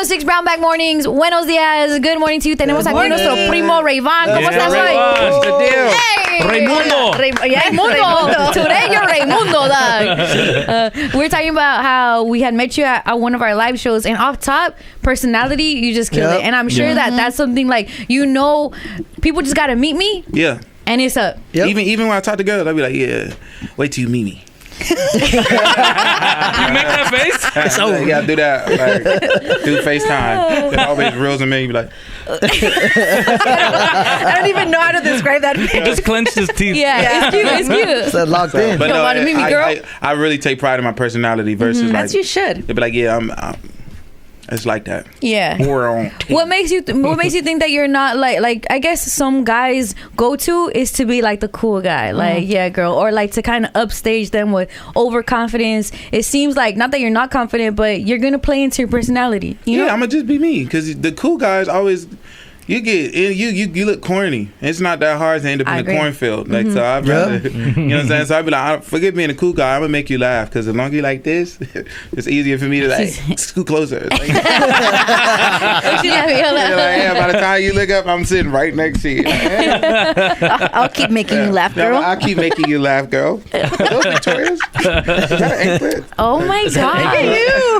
106 Brown Bag Mornings. Buenos días. Good morning to you. Tenemos aquí nuestro primo Vaughn. ¿Cómo estás hoy? What's the deal? Hey. Raimundo. Raimundo. Today you're Raimundo, dog. We're talking about how we had met you at one of our live shows, and off top, personality, you just killed it. And I'm sure that that's something like, people just got to meet me. Yeah. And it's up. Yep. Even when I talk to girls, I'll be like, yeah, wait till you meet me. You make that face? It's over. Yeah, do that. Like, do FaceTime. It always reels them in. You be like, I don't even know how to describe that. He just clenched his teeth. Yeah, it's cute. It's locked in. But you don't want to meet me, girl? I really take pride in my personality versus like. As you should. They be like, yeah, I'm it's like that. Yeah. We're on. What makes you think that you're not like I guess some guys go to is to be like the cool guy, like yeah, girl, or like to kind of upstage them with overconfidence. It seems like not that you're not confident, but you're gonna play into your personality. You know? I'm gonna just be me because the cool guys always. You look corny. It's not that hard to end up in the cornfield. Like so, I'd rather, you know what I'm saying. So I'd be like, forget being a cool guy. I'm gonna make you laugh because as long as you like this, it's easier for me to like scoot closer. Like, yeah, by the time you look up, I'm sitting right next to you. I'll keep making you laugh, girl. I'll keep making you laugh, girl. Those Victorias. Is that an anklet? Oh my god,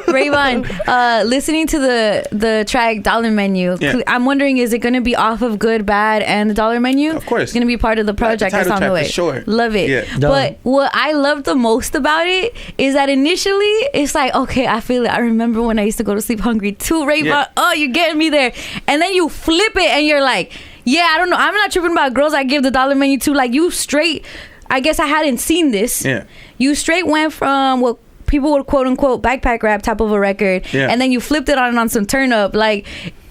Vaughn. Listening to the track Dollar Menu, I'm wondering, is it going to be off of Good, Bad, and the Dollar Menu? Of course. It's going to be part of the project. The That's on the way. For sure. Love it. Yeah. But what I love the most about it is that initially it's like, okay, I feel it. I remember when I used to go to sleep hungry too, Vaughn. Yeah. Oh, you're getting me there. And then you flip it and you're like, yeah, I don't know. I'm not tripping about girls I give the Dollar Menu to. Like, you straight, I guess I hadn't seen this. Yeah. You straight went from what people would quote unquote backpack rap type of a record. Yeah. And then you flipped it on some turn up. Like,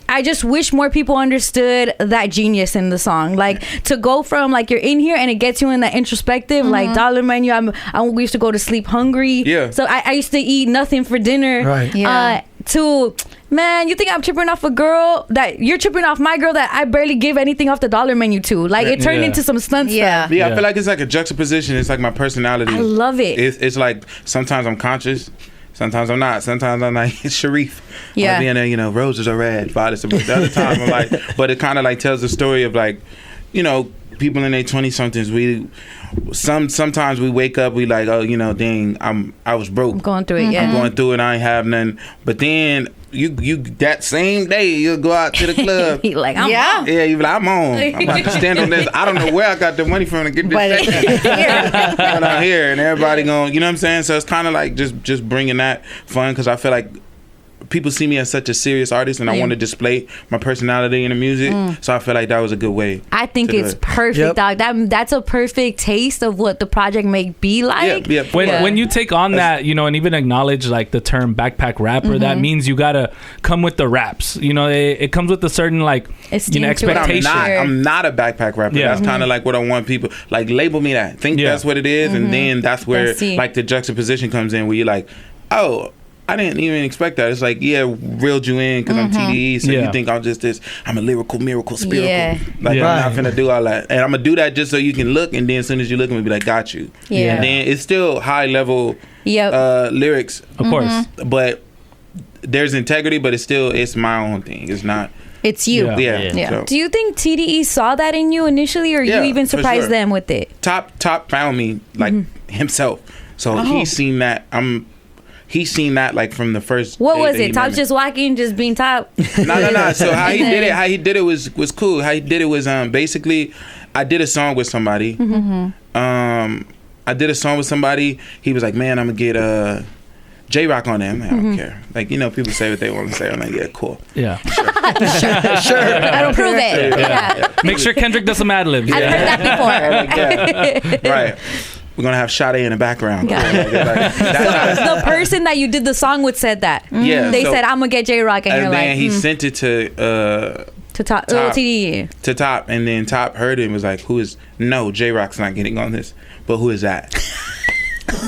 I just wish more people understood that genius in the song. Like, to go from like you're in here and it gets you in that introspective, like Dollar Menu. We used to go to sleep hungry. Yeah. So I used to eat nothing for dinner. Right. Yeah. To man, you think I'm tripping off a girl that you're tripping off my girl that I barely give anything off the Dollar Menu to. Like it turned into some stunt stuff. Yeah, I feel like it's like a juxtaposition. It's like my personality. I love it. It's like sometimes I'm conscious. Sometimes I'm not. Sometimes I'm like Sharif. I'll be in there, roses are red. The other time I'm like, but it kind of like tells the story of like, people in their 20-somethings. Sometimes we wake up, we like, oh, dang, I was broke. I'm going through it. I'm going through it. I ain't have nothing. But then you that same day you'll go out to the club. Like I'm on. Yeah, you be like, I'm on. I'm about to stand on this. I don't know where I got the money from to get this. But I'm here, and everybody going. You know what I'm saying? So it's kind of like just bringing that fun because I feel like people see me as such a serious artist, and I want to display my personality in the music. So I feel like that was a good way. I think it's perfect, dog. That's a perfect taste of what the project may be like. When you take on that, and even acknowledge like the term backpack rapper, that means you gotta come with the raps. It comes with a certain like expectation. But I'm not a backpack rapper. That's kind of like what I want people like label me that. Think that's what it is, and then that's where like the juxtaposition comes in, where you're like, oh, I didn't even expect that. It's like, reeled you in because I'm TDE, so you think I'm just this. I'm a lyrical miracle spiritual. I'm not finna do all that, and I'm gonna do that just so you can look, and then as soon as you look, I'm gonna be like, got you. And then it's still high level lyrics, of course, but there's integrity, but it's my own thing. It's not. It's you. Yeah. So. Do you think TDE saw that in you initially, or you even surprised them with it? Top found me like himself, so he's seen that. He's seen that like from the first. What was it? Top's just walking, just being Top. No. So how he did it was cool. How he did it was basically, I did a song with somebody. I did a song with somebody. He was like, man, I'm gonna get J-Rock on there. I don't care. Like, people say what they want to say. I'm like, yeah, cool. Yeah. Sure. I don't prove it. Yeah. Make sure Kendrick does some ad-libs. I've heard that before. Right. We're gonna have Sade in the background. The person that you did the song with said that. Yeah. They said, I'm gonna get J-Rock, and you're like, then he sent it to Top, TDE. To Top, and then Top heard it and was like, J-Rock's not getting on this, but who is that?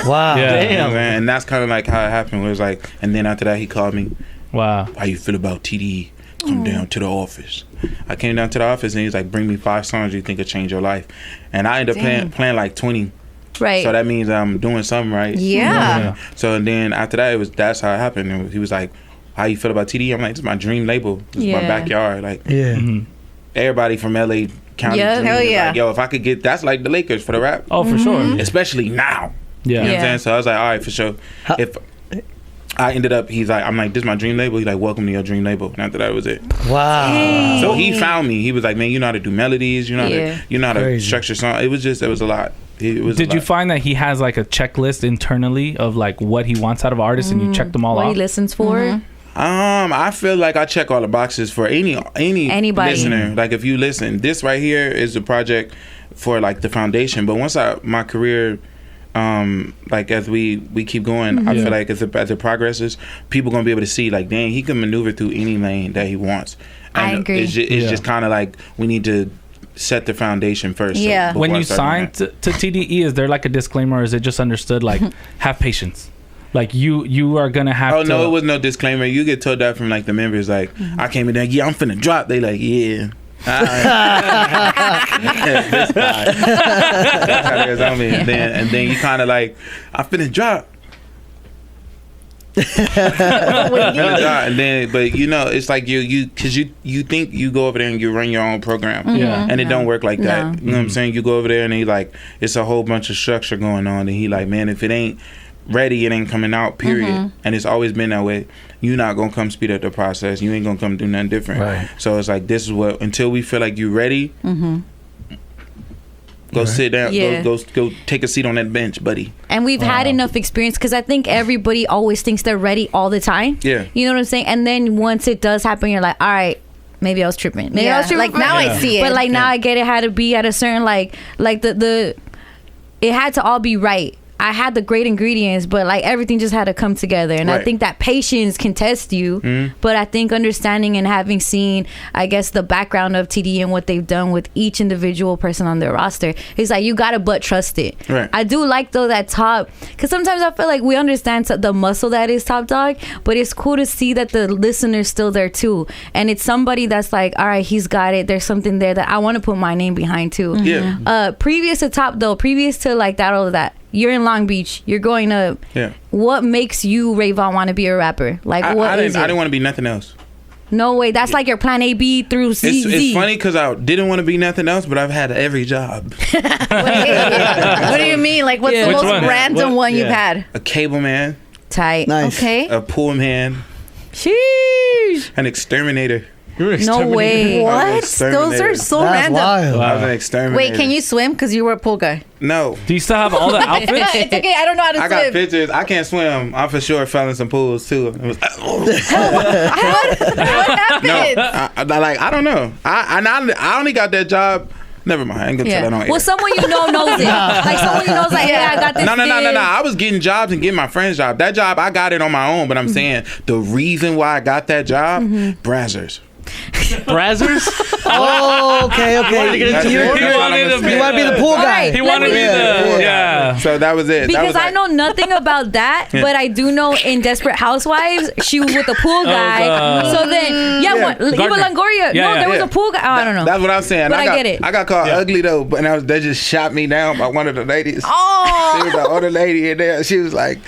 Wow. Damn. And that's kind of like how it happened. It was like, and then after that he called me. Wow. How you feel about TDE? Come down to the office. I came down to the office and he was like, bring me 5 songs you think will change your life. And I ended up playing like 20. Right. So that means I'm doing something right. Yeah. So then after that, that's how it happened. And he was like, how you feel about TDE? I'm like, this is my dream label. This is my backyard. Like, everybody from LA County. Hell yeah. Like, yo, if I could get, that's like the Lakers for the rap. Oh, for sure. Especially now. Yeah. You know what I'm saying? So I was like, all right, for sure. If I ended up, I'm like, this is my dream label. He's like, welcome to your dream label. And after that was it. Wow. So he found me. He was like, man, you know how to do melodies. You know how to structure songs. It was a lot. Did you find that he has like a checklist internally of like what he wants out of artists, and you check them all off? What he listens for? I feel like I check all the boxes for anybody listener. Like if you listen, this right here is a project for like the foundation. But once my career, like as we keep going, I feel like as it progresses, people gonna be able to see like, dang, he can maneuver through any lane that he wants. And I agree. It's just kind of like we need to set the foundation first. Yeah. So when you signed to TDE, is there like a disclaimer, or is it just understood like have patience? Like you are gonna have to. Oh no, it was no disclaimer. You get told that from like the members. Like I came in there, I'm finna drop. They like, yeah. This guy. That's how it is on me. And then you kind of like, I'm finna drop. And then, but you know, it's like because you think you go over there and you run your own program, and it don't work like that. You know what I'm saying? You go over there and he like, it's a whole bunch of structure going on, and he like, man, if it ain't ready, it ain't coming out, period. And it's always been that way. You're not gonna come speed up the process. You ain't gonna come do nothing different. Right. So it's like, this is what, until we feel like you're ready, go sit down. Go take a seat on that bench, buddy. And we've had enough experience, because I think everybody always thinks they're ready all the time. Yeah. You know what I'm saying? And then once it does happen, you're like, all right, maybe I was tripping. Maybe I was tripping. Like now I see it. But like now I get it had to be at a certain like the it had to all be right. I had the great ingredients, but like everything just had to come together. And I think that patience can test you. But I think understanding and having seen, I guess, the background of TDE and what they've done with each individual person on their roster, it's like you gotta but trust it. Right. I do like though that top, because sometimes I feel like we understand the muscle that is Top Dog, but it's cool to see that the listener's still there too. And it's somebody that's like, all right, he's got it. There's something there that I want to put my name behind too. Yeah. Previous to Top though, previous to like that, all of that, you're in Long Beach. You're growing up. Yeah. What makes you, Vaughn, want to be a rapper? Like, I didn't want to be nothing else. No way. That's like your plan A, B through C. It's funny because I didn't want to be nothing else, but I've had every job. What do you mean? Like, what's the most random one you've had? A cable man. Tight. Nice. Okay. A pool man. Sheesh. An exterminator. No way. What? Those are so random. Wild. I was an exterminator. Wait, can you swim? Because you were a pool guy. No. Do you still have all the outfits? It's okay. I don't know how to swim. I got pictures. I can't swim. I for sure fell in some pools too. It was, what happened? No, I don't know. I only got that job. Never mind. I ain't gonna tell that on air. Well, someone you know knows it. Like someone you knows, like, yeah, I got this. No. I was getting jobs and getting my friend's job. That job, I got it on my own. But I'm saying the reason why I got that job, Brazzers. Brazzers? Oh, okay. He wanted to be the pool guy. He wanted to be the So that was it. Because I know nothing about that, but I do know in Desperate Housewives she was with the pool guy. So then, even Longoria. There was a pool guy. Oh, I don't know. That's what I'm saying. But I get it. I got called ugly though, but they just shot me down by one of the ladies. Oh, she was the older lady in there. She was like,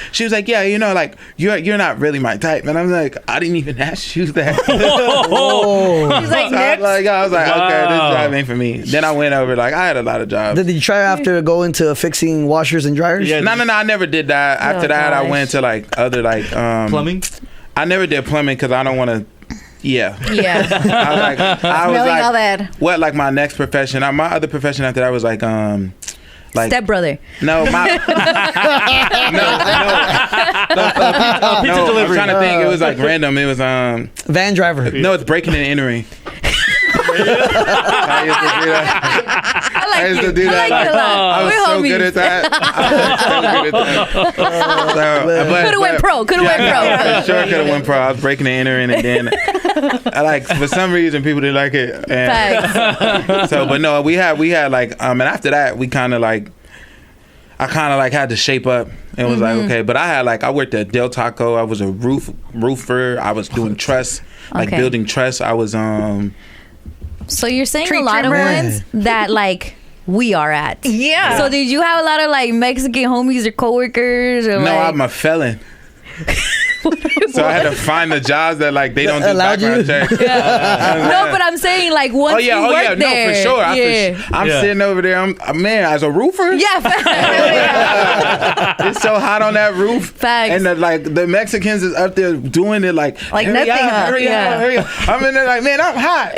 yeah, you know, like you're not really my type, and I'm like, I didn't even ask you that. He's like, I was like, okay, this job ain't for me. Then I went over, like, I had a lot of jobs. Did you try after to go into fixing washers and dryers? Yeah, no, I never did that. After that, I went to like other like plumbing. I never did plumbing because I don't want to. Yeah. I was like, all that. What, like my next profession? My other profession after that was like stepbrother. No, no. Pizza delivery. I'm trying to think. It was like random. It was van driver. No, it's breaking and entering. I used to do that. I was so good at that. Could have went pro. Sure could have went pro. I was breaking and entering, and then for some reason people didn't like it. And so, but no, we had like and after that we kind of like. I kind of like had to shape up and was like, okay, but I worked at Del Taco. I was a roofer. I was doing truss, like building truss. I was So you're saying a lot of ones that like we are at. Yeah. So did you have a lot of like Mexican homies or coworkers or No, I'm a felon. So I had to find the jobs that like they don't do background check. No, but I'm saying like once you work there. No, for sure. I'm sitting over there. I'm as a roofer. Yeah. It's so hot on that roof. Facts. And the Mexicans is up there doing it like nothing. Hurry up. I'm in there like, man, I'm hot.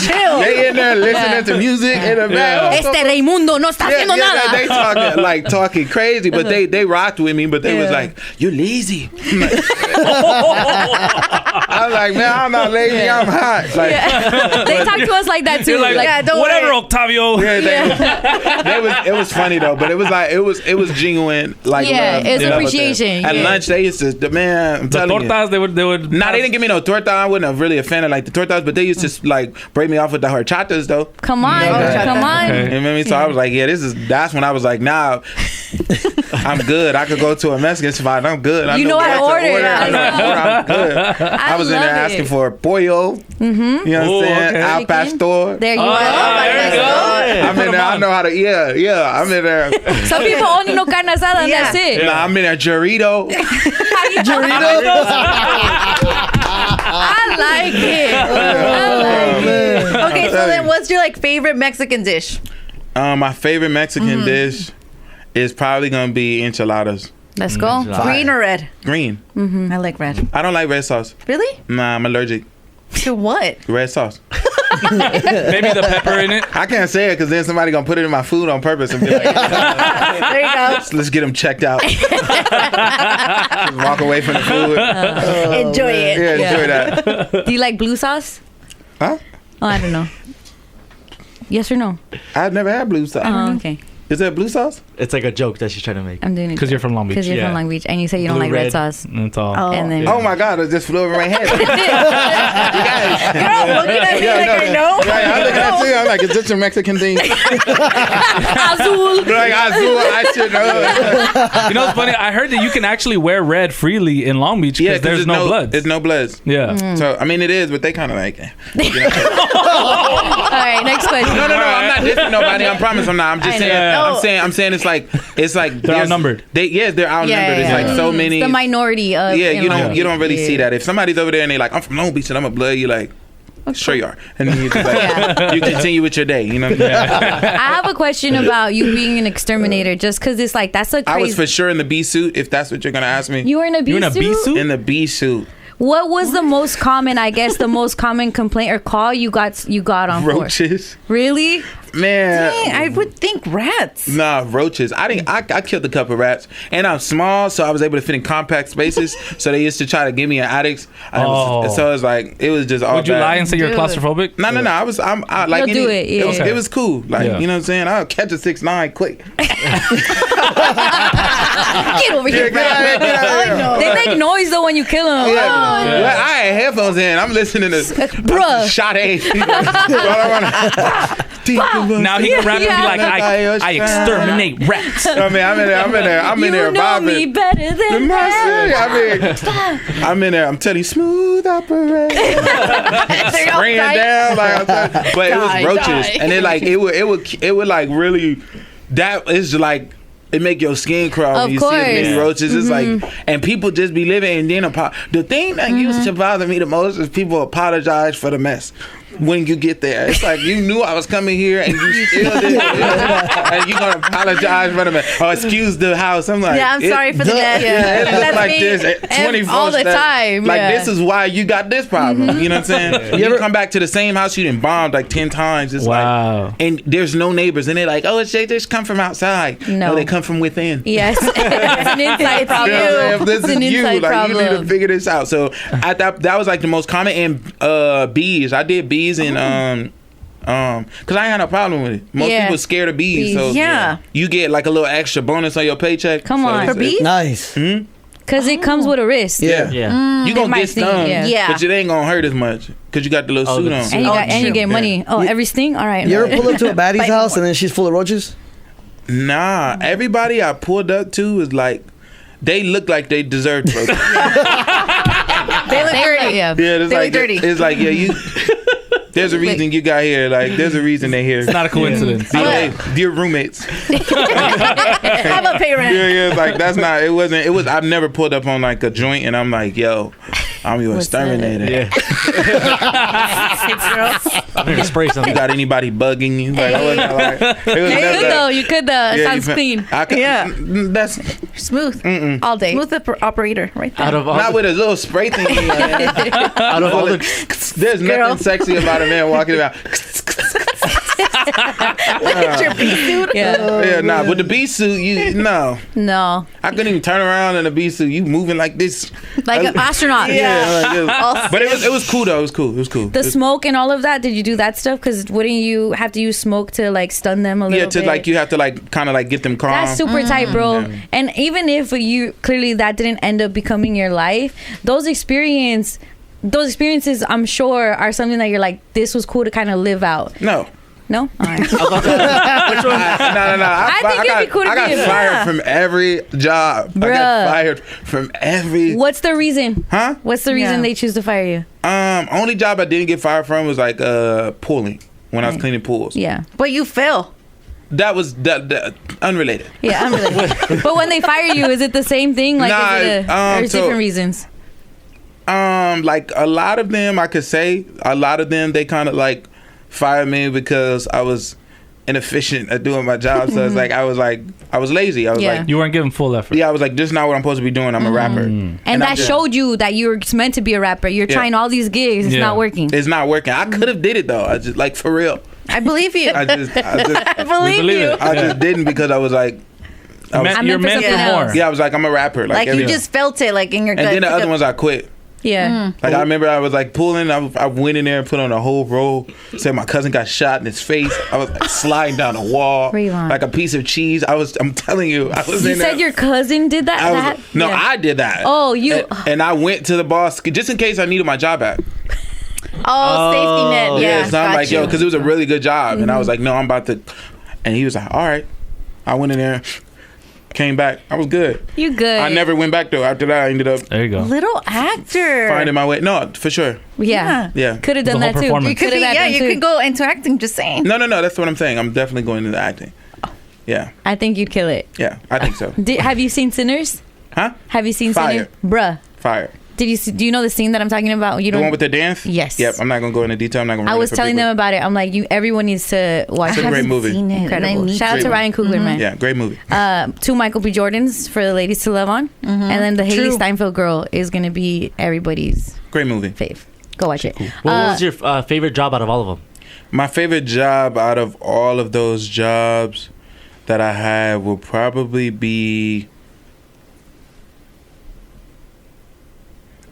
Chill. They in there listening to music in the back. Raimundo no está haciendo nada. They talking crazy, but they rocked with me. But they was like, "You're lazy." I was like, man, I'm not lazy. I'm hot. Like, they talk to us like that too. Like, don't whatever, worry. Octavio. It was funny though, but it was genuine. Like, it's appreciation. At lunch, they used to the tortas. They would. They didn't give me no torta. I wasn't really a fan of like the tortas, but they used to like break me off with the horchatas though. Come on. Okay. You know what I mean? So I was like, that's when I was like, nah, I'm good. I could go to a Mexican spot. I'm good. I know how to order. I'm good. I was in there asking for pollo. You know what I'm saying? Al pastor. There you go. I'm in there. I know how to. Yeah. I'm in there. Some people only know carne asada and that's it. Nah, I'm in there. Chorito. I like it. Okay, so then what's your like favorite Mexican dish? My favorite Mexican dish is probably gonna be enchiladas. Let's go. Green or red? Green. I like red. I don't like red sauce. Really? Nah, I'm allergic. To what? Red sauce. Maybe the pepper in it. I can't say it because then somebody gonna put it in my food on purpose and be like, there you go. Let's get them checked out. Just walk away from the food. Enjoy it. Yeah, enjoy that. Do you like blue sauce? Huh? Oh, I don't know. Yes or no? I've never had blue sauce. Oh, okay. Is that blue sauce? It's like a joke that she's trying to make. I'm doing it because you're from Long Beach. Because you're from Long Beach, and you say you don't Blue, like red red. sauce. That's all. And then, Oh my God! It just flew over my head. You guys, You're all looking at me like I know. Yeah, I'm looking at you. I'm like, is this a Mexican thing? Azul. Like azul, I should know. You know, it's funny. I heard that you can actually wear red freely in Long Beach because there's no blood. There's no bloods. Yeah. So I mean, it is, but they kind of like. You know. All right, next question. No. I'm not dissing nobody. I promise I'm not. I'm just saying. I'm saying it's like they're outnumbered. They're outnumbered. It's like so many. It's the minority of. You don't really see that. If somebody's over there and they're like, I'm from Long Beach and I'm a blood, you're like, sure you are, and then you just like, you continue with your day. You know. I have a question about you being an exterminator, just because it's like that's a crazy. I was for sure in the bee suit. If that's what you're gonna ask me. You were in a bee suit. In the bee suit. What was the most common? I guess the most common complaint or call you got on roaches. For? Really? Man, Dang, I would think rats. Nah, roaches. I killed a couple rats, and I'm small, so I was able to fit in compact spaces. So they used to try to give me an attic. So it's like it was just all. Would you lie and say you're claustrophobic? No. I like do it. Yeah. It was cool. Like you know what I'm saying. I'll catch a 6'9" quick. Get over here, bro. They make noise though when you kill them. I had headphones in. I'm listening to Shot A. Now he can rap and be like, I exterminate rats. I mean, I'm in there bobbing. You know me better than that. I'm in there. I'm telling you, smooth operator. Spraying down but it was roaches, and it would like really. That is like. It make your skin crawl when you see many roaches. It's like, and people just be living. And then the thing that used to bother me the most is people apologize for the mess when you get there. It's like you knew I was coming here and you still did, and you gonna apologize for the mess or excuse the house. I'm like, I'm sorry for the mess. It looks like this 24 all the time. Like this is why you got this problem. You know what I'm saying? You ever come back to the same house you done bombed like 10 times? It's like, and there's no neighbors, and they're like, oh, they just come from outside. No, they come from within. Yes, it's an inside problem. This is you. Like you need to figure this out. So I thought that was like the most common. And bees. I did bees and because I ain't had no problem with it. Most people scared of bees. So you get like a little extra bonus on your paycheck. Come on, for bees. Nice. Because it comes with a risk. Yeah. You gonna get stung, but it ain't gonna hurt as much because you got the little suit on. And you get money. Every sting. All right. You ever pull up to a baddie's house and then she's full of roaches? Nah, everybody I pulled up to is like, they look like they deserve roaches. They look dirty. Yeah, they look dirty. It's like, you There's a reason you got here. Like, there's a reason they're here. It's not a coincidence. Dear roommates. How about pay rent? Yeah, like that's not. It wasn't. It was. I've never pulled up on like a joint, and I'm like, yo, I'm your exterminator. Yeah. I'm gonna spray something. You got anybody bugging you? Like, I wasn't like. It was never that. You could sounds clean. That's Smooth. All day. Smooth operator right there. Out of all not with a little spray thing. out of all the There's nothing sexy about a man walking around. Look at your bee suit. Yeah, nah. With the bee suit, No. I couldn't even turn around in a bee suit. You moving like this, Like an astronaut. But it was cool though. It was cool. The smoke and all of that. Did you do that stuff? Because wouldn't you have to use smoke to like stun them a little bit? Yeah, you have to like kind of like get them calm. That's super tight, bro. Yeah. And even if you clearly that didn't end up becoming your life, those experiences, I'm sure, are something that you're like, this was cool to kind of live out. No. All right. Which one? I think it'd be cool to I got fired from every job. Bruh. I got fired from every. What's the reason? Huh? What's the reason they choose to fire you? Only job I didn't get fired from was like pooling when I was cleaning pools. Yeah. But you fell. That was unrelated. Yeah, unrelated. But when they fire you, is it the same thing? Like, is it or is different reasons? Like a lot of them, I could say a lot of them, they kind of like fired me because I was inefficient at doing my job. So it's like I was lazy. I was like, you weren't giving full effort. Yeah, I was like, this is not what I'm supposed to be doing. I'm a rapper, and that showed you that you were meant to be a rapper. You're trying all these gigs. It's not working. It's not working. I could have did it though. I just like for real. I believe you. I just believe you. I just didn't because I was like, you're meant for more. Yeah, I was like, I'm a rapper. Like you just felt it, like in your gut. And then the other ones I quit. Yeah. Like I remember I was like pulling. I went in there and put on a whole roll. Said my cousin got shot in his face. I was like sliding down a wall like a piece of cheese. I'm telling you. I was. You said your cousin did that? I did that. Oh, you. And I went to the boss just in case I needed my job back. Oh, safety net. Yeah. So I'm like, yo, because it was a really good job. And I was like, no, I'm about to. And he was like, all right. I went in there. Came back. I was good. You good. I never went back though. After that, I ended up. There you go. Little actor. Finding my way. No, for sure. Yeah. Could have done that too. You could you could go into acting. Just saying. No. That's what I'm saying. I'm definitely going into acting. Yeah. I think you'd kill it. Yeah, I think so. Have you seen Sinners? Huh? Have you seen Fire. Sinners? Bruh. Fire. Do you know the scene that I'm talking about? The one with the dance? Yes. Yep. I'm not gonna go into detail. I'm not gonna. I was telling them about it. I'm like, everyone needs to watch. It's a great movie. Incredible. Shout out to Ryan Coogler, man. Yeah, great movie. 2 Michael B. Jordans for the ladies to love on, and then the Haley Steinfeld girl is gonna be everybody's great movie. Fave. Go watch it. Cool. What was your favorite job out of all of them? My favorite job out of all of those jobs that I had will probably be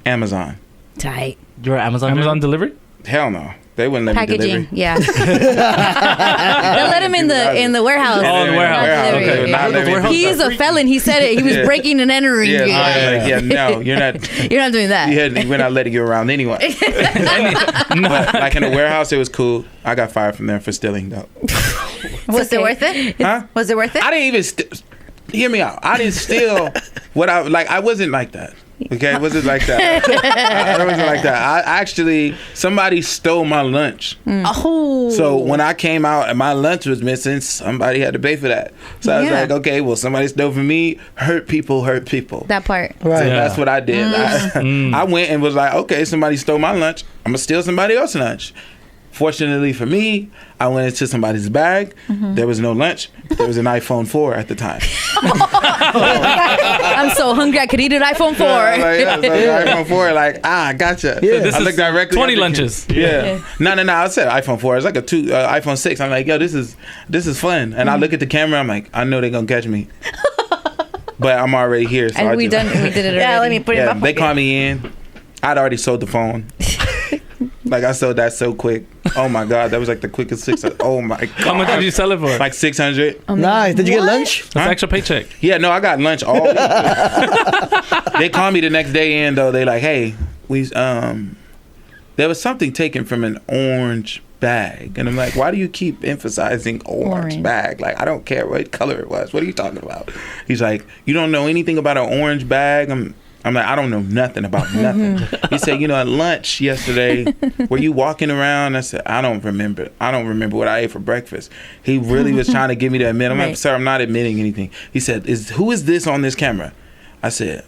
Amazon. Tight. You're Amazon delivery? Hell no. They wouldn't let me deliver. Yeah. They'll let him in the warehouse. Oh, the warehouse. Okay. Yeah. He's a felon. He said it. He was breaking and entering. No, you're not. You're not doing that. We're not letting you around anyway. But like in the warehouse, it was cool. I got fired from there for stealing though. Was it worth it? Huh? Was it worth it? I didn't even hear me out. I didn't steal what I like. I wasn't like that. Okay, it wasn't like that. I wasn't like that. I actually, somebody stole my lunch. Oh. So when I came out and my lunch was missing, somebody had to pay for that. So I was like, okay, well, somebody stole from me. Hurt people. That part. Right. So that's what I did. I went and was like, okay, somebody stole my lunch. I'm going to steal somebody else's lunch. Fortunately for me, I went into somebody's bag. There was no lunch. There was an iPhone 4 at the time. I'm so hungry I could eat an iPhone 4. So iPhone 4, I gotcha. Yeah. So I looked directly 20 lunches. Yeah. No. I said iPhone 4. It's like a iPhone 6. I'm like, yo, this is fun. And I look at the camera. I'm like, I know they're gonna catch me. But I'm already here. So and we did it already. Yeah, let me put it in my pocket. They called me in. I'd already sold the phone. Like I sold that so quick. Oh my God, that was like the quickest 600. Oh my God. How much did you sell it for? Like 600. Nice. Did you get lunch? That's extra paycheck. Yeah, no, I got lunch all week. They called me the next day in though. They like, hey, there was something taken from an orange bag, and I'm like, why do you keep emphasizing orange bag? Like, I don't care what color it was. What are you talking about? He's like, you don't know anything about an orange bag? I'm like, I don't know nothing about nothing. He said, you know, at lunch yesterday, were you walking around? I said, I don't remember what I ate for breakfast. He really was trying to get me to admit. I'm like, sir, I'm not admitting anything. He said, who is this on this camera? I said,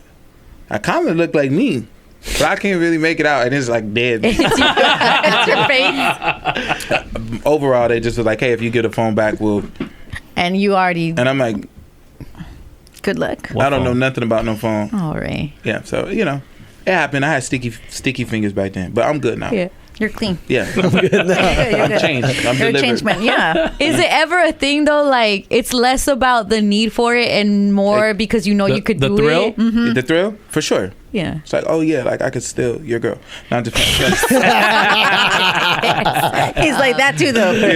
I kind of look like me, but I can't really make it out. And it's like dead. It's your face. Overall, they just was like, hey, if you get a phone back, we'll. And you already. And I'm like, good luck. I don't know nothing about no phone. All right. Yeah, so you know, it happened. I had sticky fingers back then, but I'm good now. Yeah, you're clean. Yeah, I'm good now. I'm changed. I'm You're delivered. a changed man. Yeah. Is it ever a thing though? Like it's less about the need for it and more because you know you could do thrill? it. Mm-hmm. The thrill, for sure. Yeah. It's like, oh yeah, like I could steal your girl. No, I'm just He's like that too, though. Who do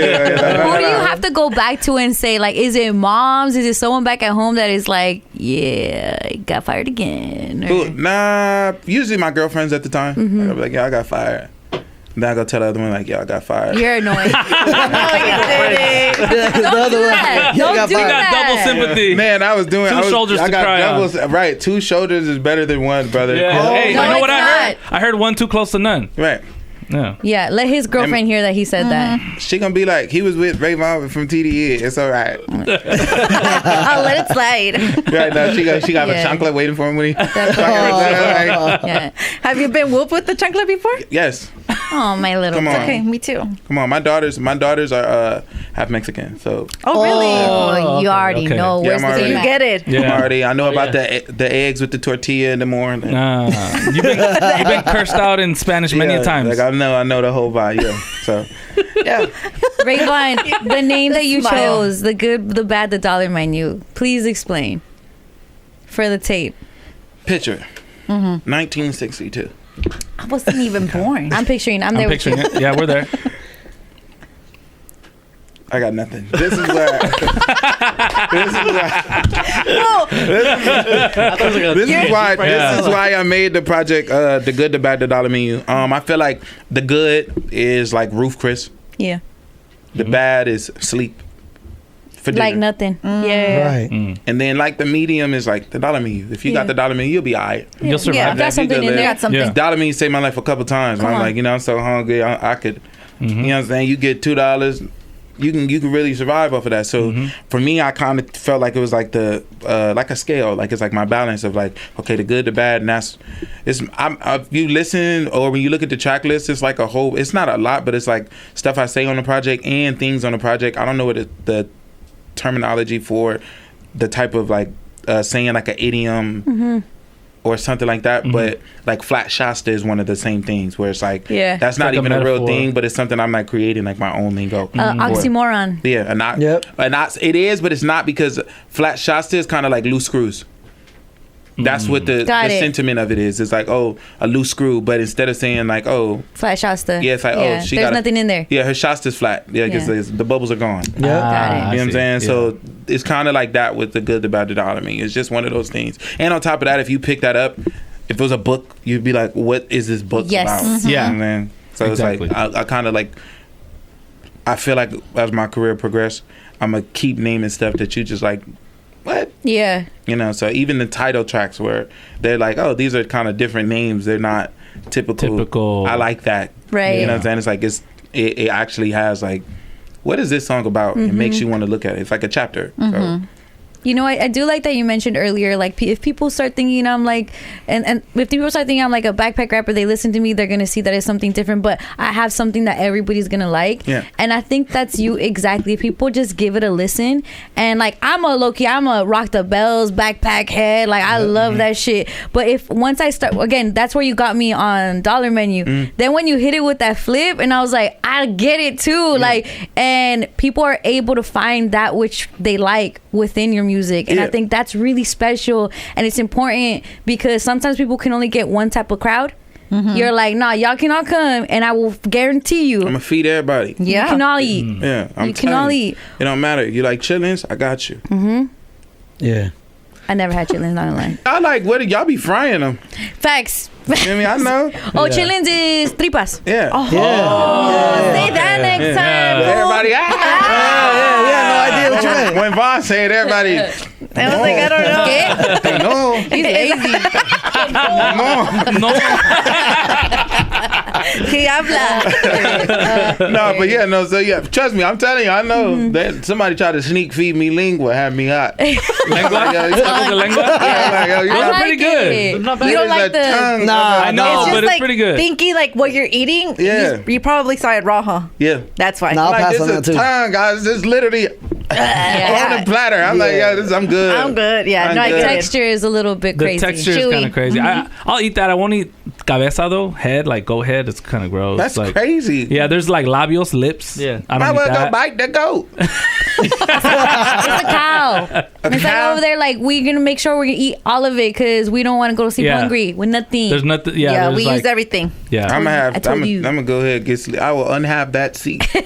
you have to go back to and say, like, is it moms? Is it someone back at home that is like, yeah, I got fired again? Or... Nah, usually my girlfriends at the time. I'll be like, yeah, I got fired. Then I go tell the other one, like, yeah, I got fired. You're annoying. No, you didn't. Don't do that. Don't do You got that. double sympathy. Man, I was doing Two shoulders to cry on. Right, 2 shoulders is better than one, brother. Yeah. Oh, Hey, no, you know what it's I heard? not. I heard one too close to none. right. Yeah. Yeah, let his girlfriend hear that he said that. She gonna be like, he was with Vaughn from TDE. It's all right. I'll let it slide. Right now, she got a Yeah. chocolate waiting for him when he. Yeah. Have you been whooped with the chancla before? Yes. Oh, my little. Come on. Okay, me too. Come on, my daughters are half Mexican, so Oh, really? Oh, you already okay. know. Yeah, Where's I'm the already- You get it. Yeah. I know about the eggs with the tortilla in the morning. You've been cursed out in Spanish many Yeah, times. Like I know the whole vibe. Yeah. So yeah. Rayvon, the name that you Smile. chose, the good, the bad, the dollar menu. Please explain for the tape. Picture. 1962. I wasn't even born. I'm picturing. I'm there. I'm picturing it. Yeah, we're there. I got nothing. This is where. This is why I made the project, the good, the bad, the dollar menu. I feel like the good is like Roof Chris. Yeah. The bad is sleep. For dinner. Like nothing. Yeah. Right. And then like the medium is like the dollar menu. If you got the dollar menu, you'll be alright. You'll survive Yeah, that. got something in there. Got something. Yeah. Dollar menu saved my life a couple times. I'm like, you know, I'm so hungry. I could, you know what I'm saying? You get $2. You can really survive off of that. So for me, I kind of felt like it was like the like a scale, like it's like my balance of like, okay, the good, the bad, and if you listen or when you look at the track list, it's like a whole. It's not a lot, but it's like stuff I say on the project and things on the project. I don't know what the terminology for the type of like saying like an idiom. Or something like that, but like flat Shasta is one of the same things where it's like that's not like even a a real metaphor. thing, but it's something I'm like creating like my own lingo. Oxymoron. Yeah, and not, it is, but it's not because flat Shasta is kind of like loose screws. That's what the sentiment of it is. It's like, oh, a loose screw, but instead of saying like, oh, Flat Shasta. yeah, it's like, oh, she there's got nothing in there. Yeah, her Shasta's flat. Yeah, because the bubbles are gone. Got Yeah. it. You know what I'm see. saying? Yeah. So it's kind of like that with the good, the bad, the dollar. I mean, it's just one of those things. And on top of that, if you pick that up, if it was a book, you'd be like, what is this book Yes. about? Yeah. You know what I mean? So Exactly. it's like, I kind of like, I feel like as my career progresses, I'm going to keep naming stuff that you just like, what? Yeah. You know, so even the title tracks where they're like, oh, these are kind of different names. They're not typical. I like that. Right. You know what I'm saying? It's like, it actually has like, what is this song about? It makes you want to look at it. It's like a chapter. So. You know, I do like that you mentioned earlier, like if people start thinking I'm like, and if people start thinking I'm like a backpack rapper, they listen to me, they're going to see that it's something different, but I have something that everybody's going to like. Yeah. And I think that's you exactly. People just give it a listen. And like, I'm a rock the bells, backpack head. Like, I love that shit. But if once I start, again, that's where you got me on dollar menu. Then when you hit it with that flip, and I was like, I get it too. Like, and people are able to find that which they like within your music, and I think that's really special, and it's important because sometimes people can only get one type of crowd. You're like, nah, y'all can all come, and I will guarantee you, I'm gonna feed everybody. you can all eat. Yeah, I'm You can all eat. It don't matter. You like chitlins? I got you. Yeah. I never had chitlins, not gonna lie. I like what y'all be frying them. Facts. I mean, I know. Chitlins is tripas. Yeah. Oh, say that next time. Everybody. Yeah, no idea what you meant. When Vaughn said everybody, I was like, I don't know. No. He's lazy. No. Que habla. No, but yeah, no. So yeah, trust me, I'm telling you, I know that somebody tried to sneak feed me lingua, had me hot. Lengua? Yeah, Tacos de lengua? yeah, like, yo, Those are like pretty good. it. Not You bad. don't like the... Nah, I know, It's just but it's like pretty good. thinking like what you're eating. Yeah. You probably saw it raw, huh? Yeah. That's why. Nah, I'll Like, pass this on is that too. tongue, guys. This is literally on a platter. I'm like, Yeah. I'm good. I'm good. Yeah, I'm no, I good. get it. Texture is a little bit The crazy. texture is Chewy. kind of crazy. I'll eat that. I won't eat cabeza though. Head, like goat head. It's kind of gross. That's like, crazy. Yeah, there's like labios, lips. Yeah. I Might don't eat well go that. bite the goat. It's a cow. It's like over there, like, we're going to make sure we're going to eat all of it because we don't want to go to sleep Yeah. hungry with nothing. There's nothing. Yeah, Yeah, there's we like, use everything. Yeah. I'm gonna have. I told you. I'm gonna go ahead and get sleep. I will unhab that seat. I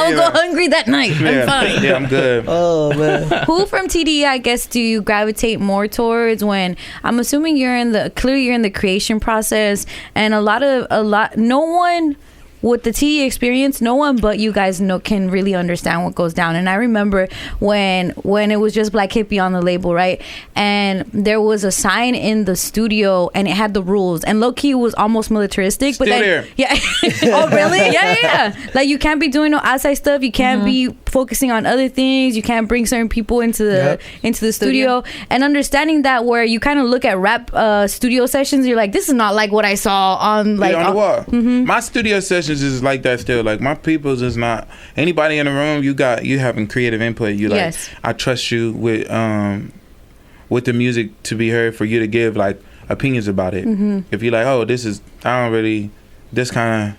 will go hungry that night. I'm fine. Yeah, I'm good. Oh man. Who from TDE, I guess, do you gravitate more towards when, I'm assuming you're in the creation process, and no one with the TDE experience, no one but you guys can really understand what goes down. And I remember when it was just Black Hippie on the label, right? And there was a sign in the studio and it had the rules, and low key was almost militaristic. But Still then, there. yeah. Oh really? Yeah. Like, you can't be doing no outside stuff. You can't be focusing on other things. You can't bring certain people into the studio. And understanding that, where you kind of look at rap studio sessions, you're like, this is not like what I saw on like on the wall. My studio sessions is like that still. Like, my people's is not anybody in the room. You having creative input. You like, Yes. I trust you with the music to be heard, for you to give like opinions about it. If you're like, oh, this kind of,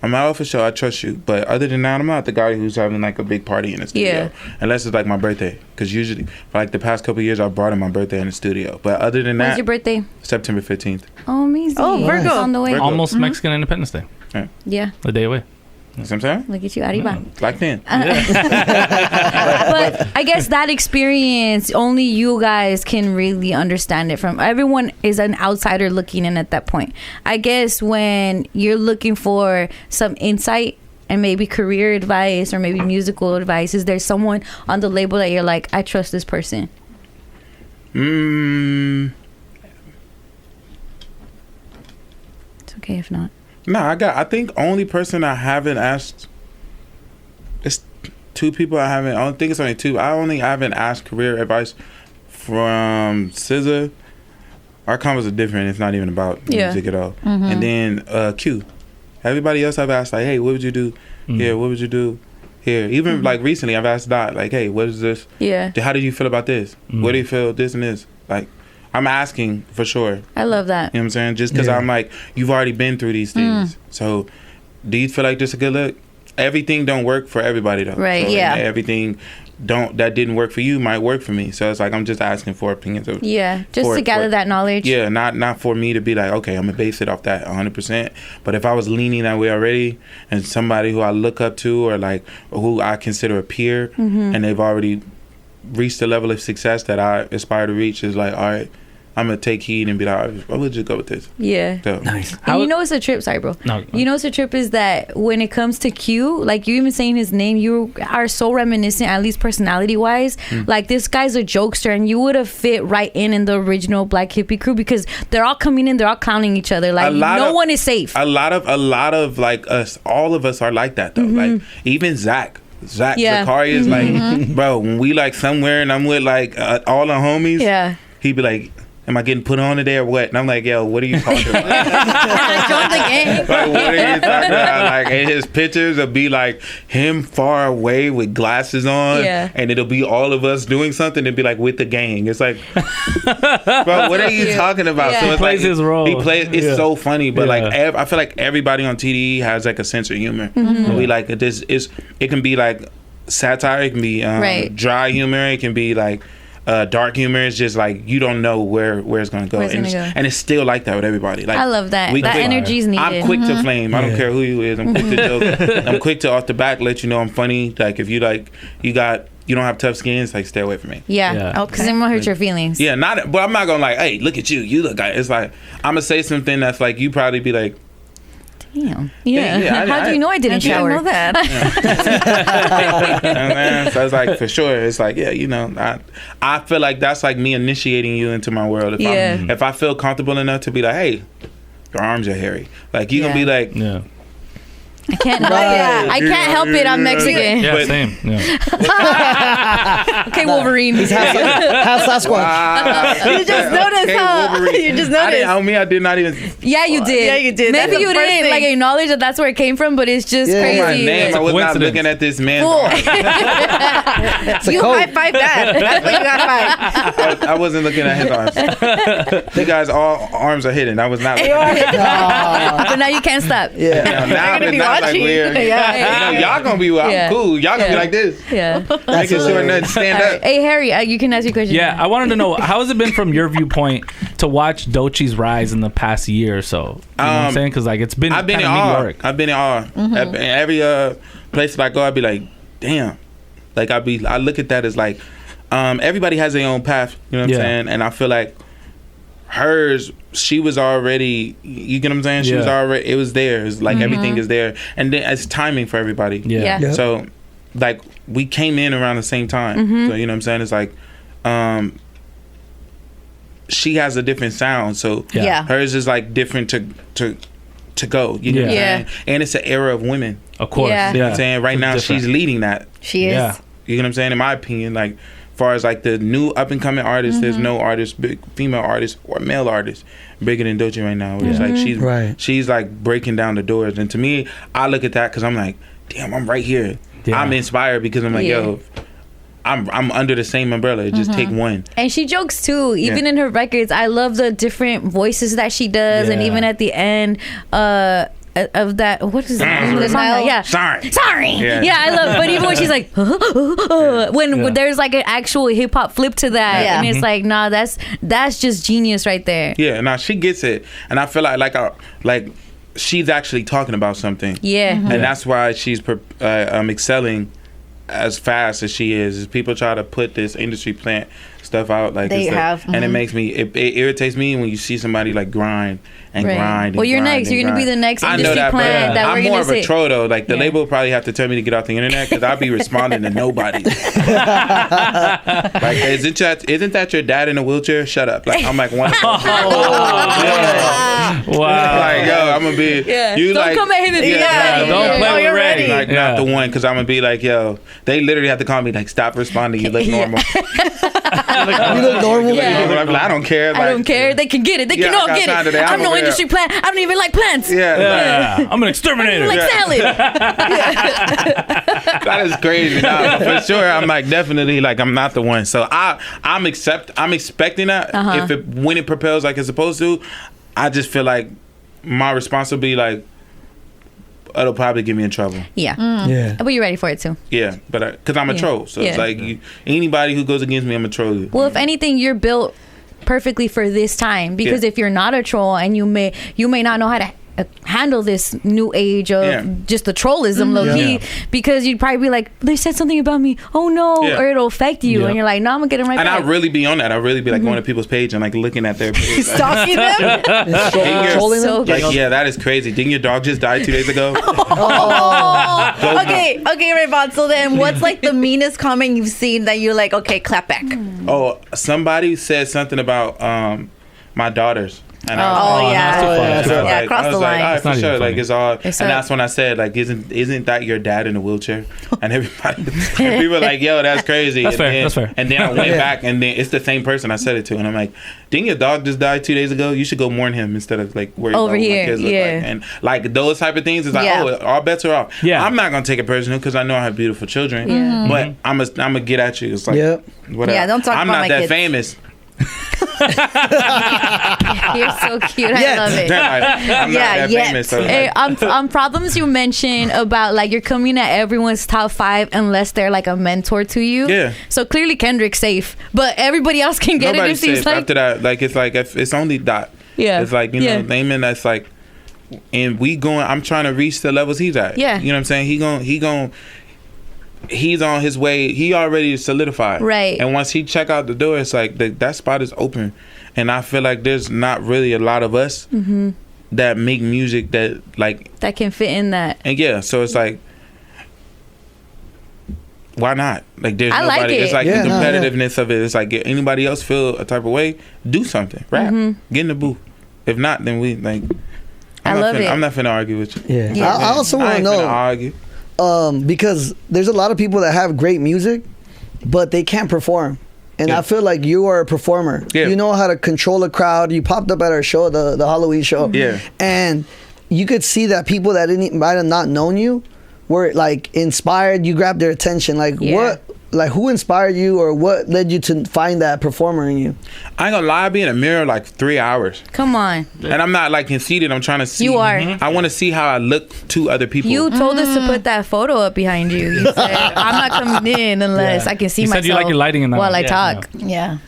I'm out for sure, I trust you. But other than that, I'm not the guy who's having like a big party in the studio. Unless it's like my birthday. Because usually, for like the past couple of years, I brought in my birthday in the studio. But other than When's that, your birthday? September 15th. Oh, amazing. Oh, Virgo. It's on the way. Virgo. Almost Mexican Independence Day. Yeah. A day away. You know what I'm saying? Look at you, Arriba. Black then. But I guess that experience, only you guys can really understand it from. Everyone is an outsider looking in at that point. I guess when you're looking for some insight and maybe career advice or maybe musical advice, is there someone on the label that you're like, I trust this person? It's okay if not. No, I think only person I haven't asked, it's two people I haven't, I don't think it's only two. I haven't asked career advice from SZA. Our combos are different. It's not even about music at all. And then Q. Everybody else I've asked, like, hey, what would you do here? What would you do here? Even like recently, I've asked Dot, like, hey, what is this? Yeah. How did you feel about this? What do you feel this and this? Like, I'm asking for sure. I love that. You know what I'm saying? Just because I'm like, you've already been through these things. So, do you feel like this is a good look? Everything don't work for everybody though. Right. So, Yeah. Everything that didn't work for you might work for me. So it's like, I'm just asking for opinions of. Yeah. Just to gather that knowledge. Yeah. Not for me to be like, okay, I'm gonna base it off that 100%. But if I was leaning that way already, and somebody who I look up to or like who I consider a peer, and they've already reached the level of success that I aspire to reach, is like, all right, I'm gonna take heed and be like, all right, why would you go with this? Yeah. So, Nice. And you know it's a trip, sorry bro. No. You know it's a trip is that when it comes to Q, like you even saying his name, you are so reminiscent, at least personality wise. Like, this guy's a jokester, and you would have fit right in the original Black Hippie crew, because they're all coming in, they're all clowning each other. Like, no one is safe. A lot of like us, all of us are like that though. Like, even Zach Yeah. Zakari is like, bro, when we like somewhere and I'm with like all the homies, Yeah. he'd be like, am I getting put on today or what? And I'm like, yo, what are you talking about? I joined the gang. Like, what are you talking about? Like, and his pictures will be like him far away with glasses on, and it'll be all of us doing something and be like with the gang. It's like, bro, what are you talking about? Yeah. So He it's plays like, his role. He plays. It's so funny, but like, Yeah. I feel like everybody on TDE has like a sense of humor. We like this. It can be like satire. It can be Right. dry humor. It can be like. Dark humor is just like, you don't know where it's gonna go, and it's still like that with everybody. Like, I love that. we That quick- energy's needed. I'm quick to flame. I don't care who you is. I'm quick to joke. I'm quick to off the back let you know I'm funny. Like, if you like, you don't have tough skin, it's like, stay away from me. Yeah. Yeah. Because it won't hurt your feelings. Yeah, but I'm not gonna like, hey, look at you. You look like, it's like, I'm gonna say something that's like, you probably be like, Yeah. How do you know I didn't shower? I didn't know that. So it's like, for sure, it's like, I feel like that's like me initiating you into my world. If I feel comfortable enough to be like, hey, your arms are hairy, like you gonna be like, I can't help it. I can't help it. I'm Mexican. Yeah, same. Yeah. Okay, Wolverine. He's half Sasquatch. Wow. You just noticed, huh? You just noticed. I did not even. Yeah, you did. Yeah, you did. Maybe you didn't like acknowledge that that's where it came from, but it's just crazy. My name. I was not looking at this man. You high-fived that. That's what you got high. I wasn't looking at his arms. You guys, all arms are hidden. I was not. But now you can't stop. Yeah. Now gonna be like weird. Y'all gonna be I'm cool. Y'all gonna be like this. Yeah. Making sure nothing stand up. Hey Harry, you can ask your question. Yeah, I wanted to know, how has it been from your viewpoint to watch Doechii's rise in the past year or so? You know what I'm saying? Because like it's been I've been in meteoric. awe. I've been in awe. Every place that I go, I'd be like, damn. Like I look at that as like, everybody has their own path. You know what I'm saying? And I feel like hers, she was already, you get what I'm saying? She was already, it was there. It's like everything is there. And then it's timing for everybody. Yeah. So like we came in around the same time. So you know what I'm saying? It's like she has a different sound. So hers is like different to go. You know what I'm saying? And it's an era of women. Of course. Yeah. You know what I'm saying? Right now she's leading that. She is. Yeah. You know what I'm saying? In my opinion, like far as like the new up and coming artists, there's no artist, female artist or male artist bigger than Doechii right now. It's like she's like breaking down the doors, and to me, I look at that because I'm like, damn, I'm right here. I'm inspired because I'm like, yo, I'm under the same umbrella. Just take one. And she jokes too. Even in her records, I love the different voices that she does, and even at the end, of that, what is it? Sorry. Yeah, I love. But even when she's like, when there's like an actual hip hop flip to that, and it's like, nah, that's just genius right there. Yeah, nah, she gets it, and I feel like she's actually talking about something. Yeah, and that's why she's excelling as fast as she is. People try to put this industry plant stuff out like they have, and it makes me, it irritates me when you see somebody like grind and grind. Well, you're next. You're gonna be the next industry plant that we're gonna see. I'm more of a troll though. Like the label will probably have to tell me to get off the internet because I'll be responding to nobody. Like, isn't that your dad in a wheelchair? Shut up. Like I'm like one. Wow. Like yo, I'm gonna be. You don't like, come at him and be don't play with Ray. Like not the one because I'm gonna be like, yo, they literally have to call me like, stop responding. You look normal. You look normal. I don't care. I don't care. They can get it. They can all get it. I'm no industry plant. I don't even like plants. I'm an exterminator. I don't like salad. That is crazy. Nah, for sure, I'm like definitely like I'm not the one. So I'm expecting that when it propels like it's supposed to. I just feel like my response will be like, it'll probably get me in trouble. Yeah. But you're ready for it too. Yeah, but because I'm a troll, so it's like anybody who goes against me, I'm a troll. Well, if anything, you're built perfectly for this time because if you're not a troll and you may not know how to handle this new age of just the trollism low key because you'd probably be like, they said something about me, oh no, or it'll affect you, and you're like, no, I'm gonna get them right back. And I really be on that. I really be like going to people's page and like looking at their page, stalking them. Trolling them. Like, yeah, that is crazy. Didn't your dog just die 2 days ago? Okay, Ray Vaughn. So then, what's like the meanest comment you've seen that you're like, okay, clap back? Oh, somebody said something about my daughters. And cross the line. All right, for sure. Like it's all, and that's when I said, like, isn't that your dad in a wheelchair? And everybody, people were like, yo, that's crazy. That's fair. And then I went back, and then it's the same person I said it to, and I'm like, didn't your dog just die 2 days ago? You should go mourn him instead of like worry over about here. What my kids look like. And like those type of things is like, oh, all bets are off. Yeah, I'm not gonna take it personal because I know I have beautiful children. But I'm gonna get at you. It's like, whatever. Yeah, don't talk I'm about not my that kids. famous. You're so cute. I love it. I'm not that famous. So on problems you mentioned about like you're coming at everyone's top 5 unless they're like a mentor to you. Yeah. So clearly Kendrick's safe, but everybody else can get Nobody's it. It seems safe. like After that, like it's like it's only Dot. Yeah. It's like you know, Naaman. That's like, and we going. I'm trying to reach the levels he's at. Yeah. You know what I'm saying? He's on his way. He already solidified. Right. And once he check out the door, it's like that spot is open. And I feel like there's not really a lot of us that make music that like that can fit in that. And yeah, so it's like, why not? Like there's I nobody. like it. It's like the competitiveness of it. It's like anybody else feel a type of way, do something. Rap, get in the booth. If not, then we like. I'm not finna argue with you. Yeah. I also want to know. Argue. Because there's a lot of people that have great music, but they can't perform. And I feel like you are a performer. Yeah. You know how to control a crowd. You popped up at our show, the Halloween show. Yeah. And you could see that people that might have not known you were like inspired. You grabbed their attention. Like what? Like who inspired you, or what led you to find that performer in you? I ain't gonna lie, I be in a mirror like 3 hours. Come on. And I'm not like conceited. I'm trying to see. You are. I want to see how I look to other people. You told us to put that photo up behind you. You said, I'm not coming in unless I can see myself. You said you like your lighting in that while I talk. Yeah.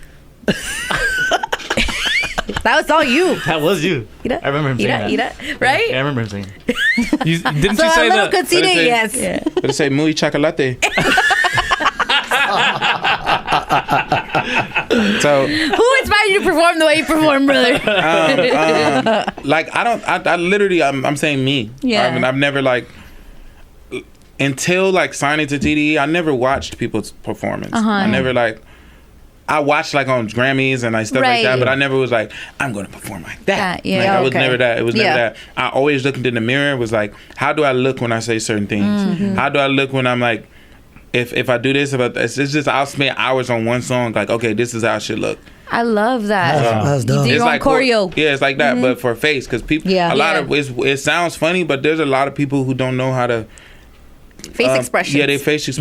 That was all you. That was you. I remember him saying that. Right? Yeah, I remember him saying that. Didn't you say a little that? conceited, yes. But it say muy chocolate. So who inspired you to perform the way you perform, brother? Like I literally I'm saying me. Yeah. I've never like until like signing to TDE, I never watched people's performance. I never like. I watched like on Grammys and like stuff like that, but I never was like, I'm going to perform like that. Yeah, like, I was never that. It was never that. I always looked in the mirror and was like, how do I look when I say certain things? How do I look when I'm like, if I do this, it's just I'll spend hours on one song. Like, okay, this is how I should look. I love that. That's dope. You do your own choreo. Yeah, it's like that, but for face, because people, a lot of it sounds funny, but there's a lot of people who don't know how to face expressions. Yeah, they facial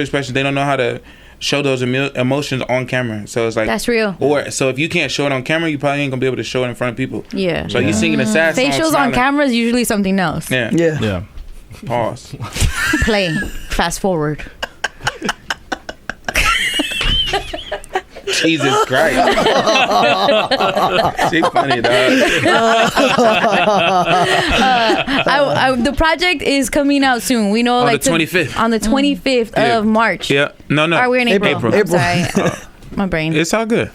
expressions. They don't know how to show those emotions on camera. So it's like that's real. Or so if you can't show it on camera, you probably ain't gonna be able to show it in front of people. Yeah. So you singing a sad song. Facials on camera is usually something else. Yeah. Pause. Play. Fast forward. Jesus Christ. She's funny, dog. The project is coming out soon. We know, on like the 25th. On the 25th of March. Yeah. No. Or we're in April. I'm sorry. My brain. It's all good.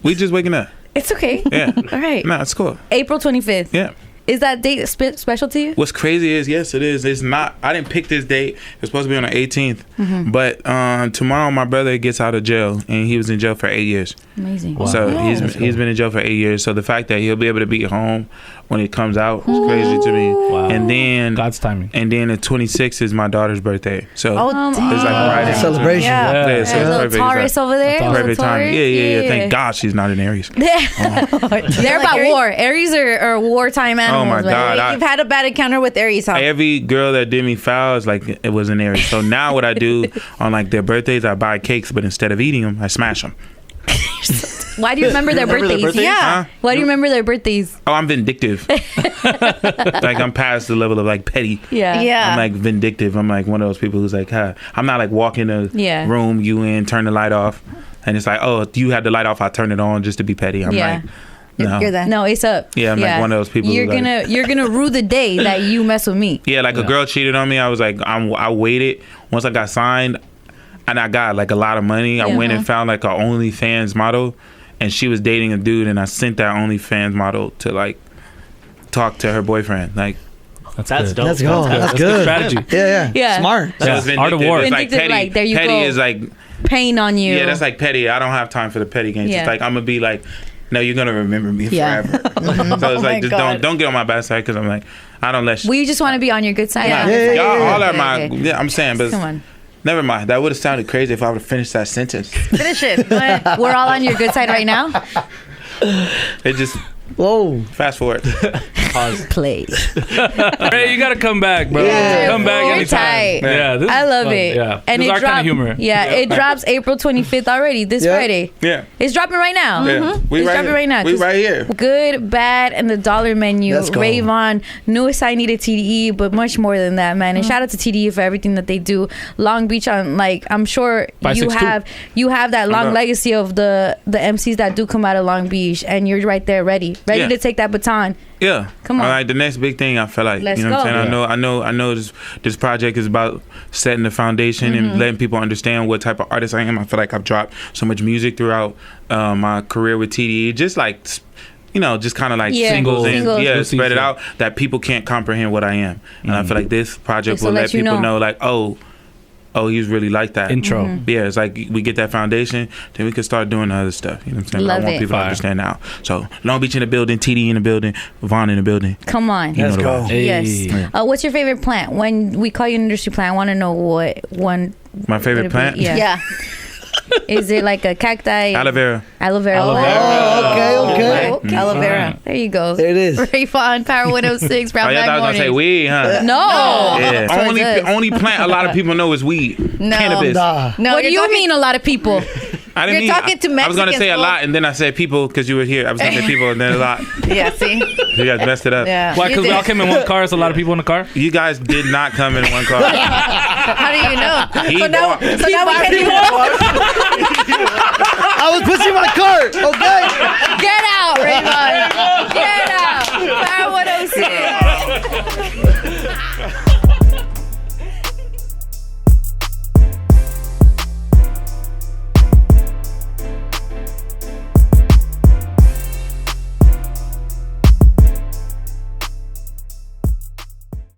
We just waking up. It's okay. Yeah. All right. Nah, it's cool. April 25th. Yeah. Is that date special to you? What's crazy is, yes, it is. It's not. I didn't pick this date. It's supposed to be on the 18th. But tomorrow, my brother gets out of jail, and he was in jail for 8 years. Amazing. Wow. So he's been in jail for 8 years. So the fact that he'll be able to be home when it comes out is crazy to me. Wow. And then God's timing. And then the 26th is my daughter's birthday. So it's like right in celebration. Yeah, so a little perfect. Taurus over there. Perfect time. Yeah. Thank God she's not in Aries. They're about war. Aries are wartime animals. Oh my God. You've had a bad encounter with Aries, huh? Every girl that did me foul is like it was an Aries. So now what I do on like their birthdays, I buy cakes, but instead of eating them, I smash them. Why do you remember their birthdays? Yeah. Huh? Why do you remember their birthdays? Oh, I'm vindictive. Like I'm past the level of like petty. Yeah. I'm like vindictive. I'm like one of those people who's like, I'm not like walking a room, you in, turn the light off, and it's like, oh, you had the light off, I turn it on just to be petty. I'm like, no. You're that. No, it's up. Yeah, I'm like one of those people. You're gonna rue the day that you mess with me. Yeah, like a girl cheated on me. I was like, I waited. Once I got signed, and I got like a lot of money. I went and found like a OnlyFans model, and she was dating a dude, and I sent that OnlyFans model to like talk to her boyfriend. Like, That's dope. Let's go. That's good. Strategy. Yeah. Smart. So it's Art of war. It's like petty. Like, there you petty go. is like Pain on you. Yeah, that's like petty. I don't have time for the petty games. It's like I'm gonna be like, no, you're gonna remember me forever. So it's like, just don't get on my bad side, because I'm like, I don't let. We just want to be on your good side. Y'all all are my. Yeah, I'm saying, but come on. Never mind. That would have sounded crazy if I would have finished that sentence. Finish it. We're all on your good side right now. It just. Whoa. Fast forward. Pause. Play. Hey, you gotta come back, bro. Yeah. Come back You're anytime. tight. Yeah, this I is love fun. it. Yeah, And this is it our kind of humor. Yeah, it drops April 25th already. This Friday. Yeah. It's dropping right now. Yeah. We It's right dropping here. right now. We right here. Good, Bad, and the Dollar Menu. Let's go. Vaughn, newest signee to TDE, but much more than that, man. And shout out to TDE for everything that they do. Long Beach, on like I'm sure you 562. have that long legacy of the MCs that do come out of Long Beach, and you're right there, ready to take that baton. Yeah, come on. Like the next big thing, I feel like Let's you know what I'm saying. Yeah. I know. This project is about setting the foundation and letting people understand what type of artist I am. I feel like I've dropped so much music throughout my career with TDE, just like you know, just kind of like singles and spread it Yeah. out, that people can't comprehend what I am. And I feel like this project will let people know like, oh, he's really like that. Intro. Yeah, it's like we get that foundation, then we can start doing the other stuff. You know what I'm saying? Love I want it. people to understand now. So Long Beach in the building, TDE in the building, Vaughn in the building. Come on. You know Let's the go. vibe. Hey. Yes. What's your favorite plant? When we call you an industry plant, I want to know what one. My favorite plant? Yeah. Yeah. Is it like a cacti? Aloe vera. Aloe vera. Oh, okay. Aloe vera. There you go. There it is. Ray Vaughn, Power 106, Brown Oh, yeah, I Bag thought I was gonna say Mornings. weed, huh? No. Yeah. That's what it does. Only plant a lot of people know is weed. No. Cannabis. Nah. No, What do you're you talking- mean a lot of people? I didn't You're mean, talking to I was gonna Mexicans, say a fool. lot, and then I said people because you were here. I was gonna say people, and then a lot. Yeah, see? You guys messed it up. Yeah. Why? You Because we did. all came in one car. There's a lot of people in the car. You guys did not come in one car. How do you know? He So now bought- we can